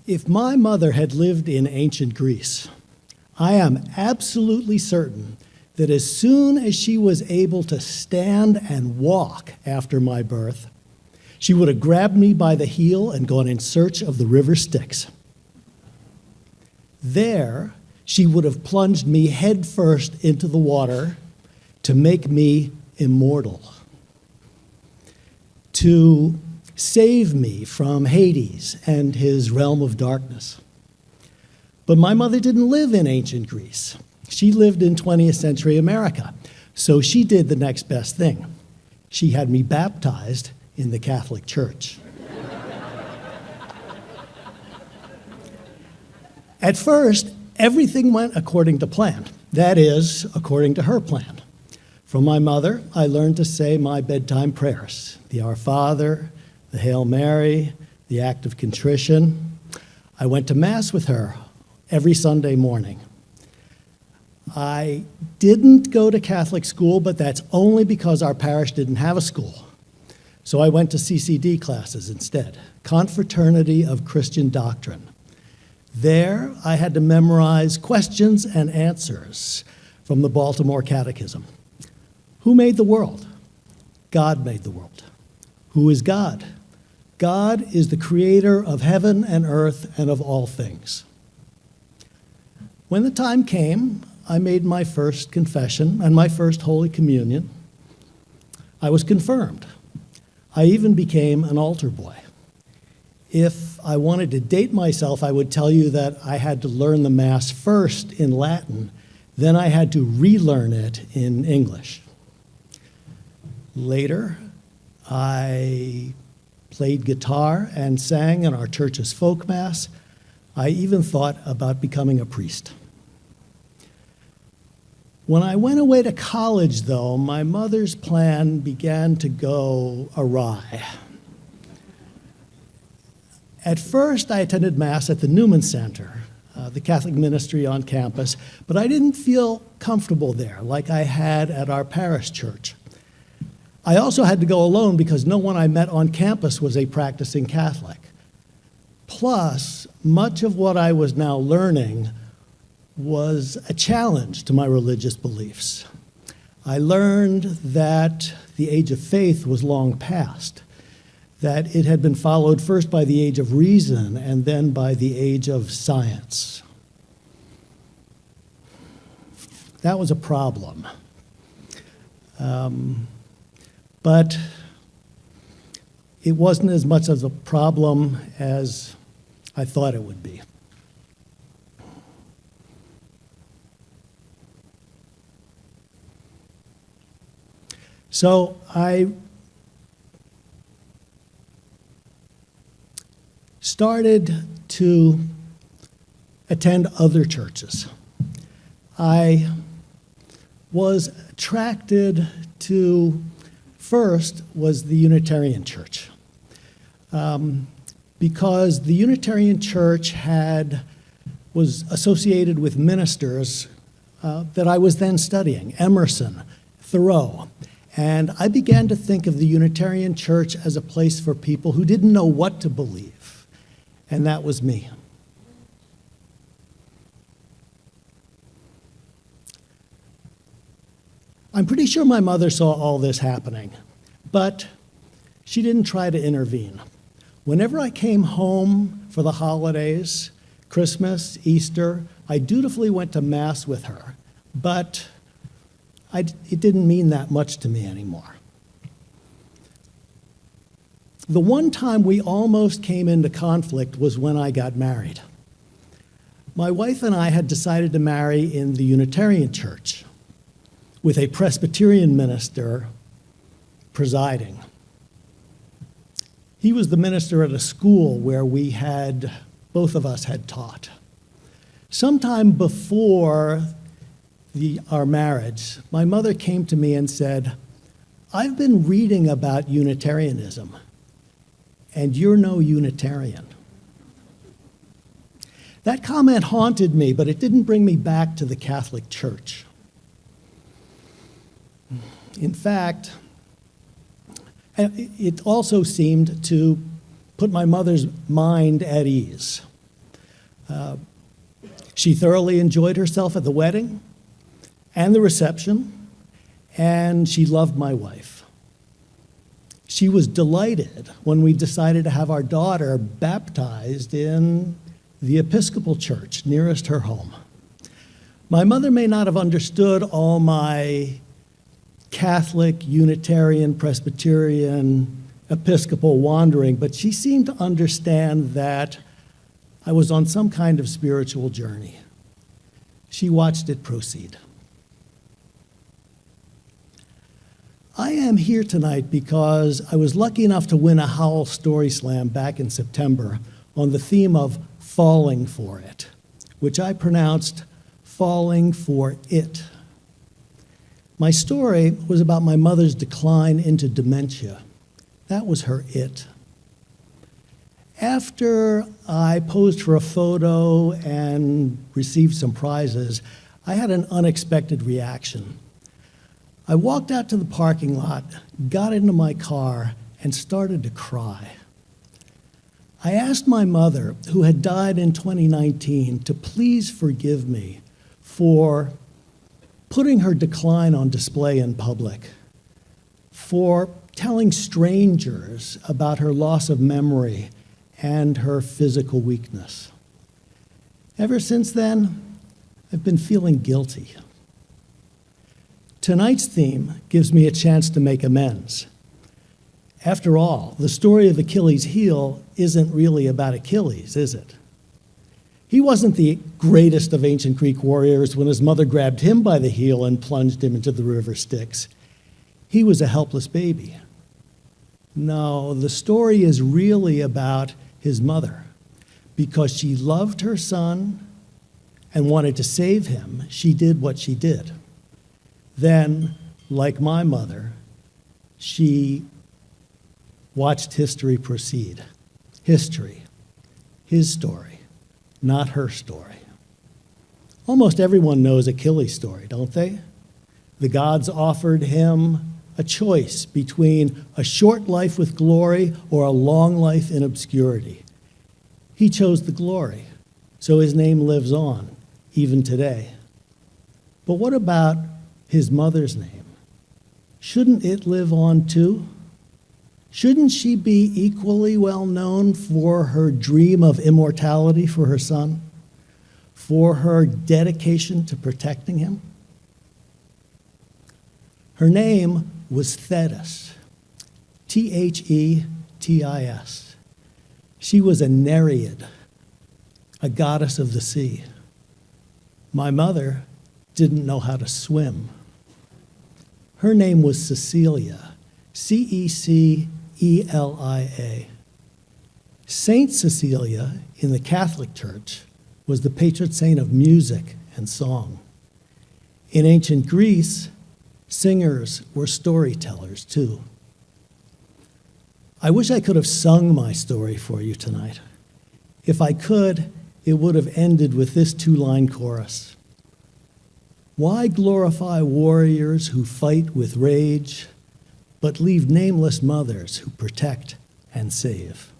If my mother had lived in ancient Greece, I am absolutely certain that as soon as she was able to stand and walk after my birth, she would have grabbed me by the heel and gone in search of the river Styx. There, she would have plunged me headfirst into the water to make me immortal, to save me from Hades and his realm of darkness. But my mother didn't live in ancient Greece. She lived in 20th century America. So she did the next best thing. She had me baptized in the Catholic Church. At first, everything went according to plan. That is, according to her plan. From my mother, I learned to say my bedtime prayers, the Our Father, the Hail Mary, the Act of Contrition. I went to Mass with her every Sunday morning. I didn't go to Catholic school, but that's only because our parish didn't have a school. So I went to CCD classes instead, Confraternity of Christian Doctrine. There, I had to memorize questions and answers from the Baltimore Catechism. Who made the world? God made the world. Who is God? God is the creator of heaven and earth and of all things. When the time came, I made my first confession and my first Holy Communion. I was confirmed. I even became an altar boy. If I wanted to date myself, I would tell you that I had to learn the Mass first in Latin, then I had to relearn it in English. Later, I played guitar and sang in our church's folk mass. I even thought about becoming a priest. When I went away to college, though, my mother's plan began to go awry. At first, I attended Mass at the Newman Center, the Catholic ministry on campus, but I didn't feel comfortable there like I had at our parish church. I also had to go alone because no one I met on campus was a practicing Catholic. Plus, much of what I was now learning was a challenge to my religious beliefs. I learned that the age of faith was long past, that it had been followed first by the age of reason and then by the age of science. That was a problem. But it wasn't as much of a problem as I thought it would be. So I started to attend other churches. I was attracted to, first, was the Unitarian Church. Because the Unitarian Church was associated with ministers that I was then studying, Emerson, Thoreau. And I began to think of the Unitarian Church as a place for people who didn't know what to believe. And that was me. I'm pretty sure my mother saw all this happening, but she didn't try to intervene. Whenever I came home for the holidays, Christmas, Easter, I dutifully went to Mass with her, but it didn't mean that much to me anymore. The one time we almost came into conflict was when I got married. My wife and I had decided to marry in the Unitarian Church, with a Presbyterian minister presiding. He was the minister at a school where both of us had taught. Sometime before our marriage, my mother came to me and said, "I've been reading about Unitarianism, and you're no Unitarian." That comment haunted me, but it didn't bring me back to the Catholic Church. In fact, it also seemed to put my mother's mind at ease. She thoroughly enjoyed herself at the wedding and the reception, and she loved my wife. She was delighted when we decided to have our daughter baptized in the Episcopal church nearest her home. My mother may not have understood all my Catholic, Unitarian, Presbyterian, Episcopal wandering, but she seemed to understand that I was on some kind of spiritual journey. She watched it proceed. I am here tonight because I was lucky enough to win a Howell Story Slam back in September on the theme of falling for it, which I pronounced falling for it. My story was about my mother's decline into dementia. That was her it. After I posed for a photo and received some prizes, I had an unexpected reaction. I walked out to the parking lot, got into my car, and started to cry. I asked my mother, who had died in 2019, to please forgive me for putting her decline on display in public, for telling strangers about her loss of memory and her physical weakness. Ever since then, I've been feeling guilty. Tonight's theme gives me a chance to make amends. After all, the story of Achilles' heel isn't really about Achilles, is it? He wasn't the greatest of ancient Greek warriors when his mother grabbed him by the heel and plunged him into the river Styx. He was a helpless baby. No, the story is really about his mother. Because she loved her son and wanted to save him, she did what she did. Then, like my mother, she watched history proceed. History, his story, not her story. Almost everyone knows Achilles' story, don't they? The gods offered him a choice between a short life with glory or a long life in obscurity. He chose the glory, so his name lives on, even today. But what about his mother's name? Shouldn't it live on too? Shouldn't she be equally well known for her dream of immortality for her son, for her dedication to protecting him? Her name was Thetis, Thetis. She was a Nereid, a goddess of the sea. My mother didn't know how to swim. Her name was Cecilia, Cecelia. Saint Cecilia in the Catholic Church was the patron saint of music and song. In ancient Greece, singers were storytellers too. I wish I could have sung my story for you tonight. If I could, it would have ended with this two-line chorus. Why glorify warriors who fight with rage, but leave nameless mothers who protect and save?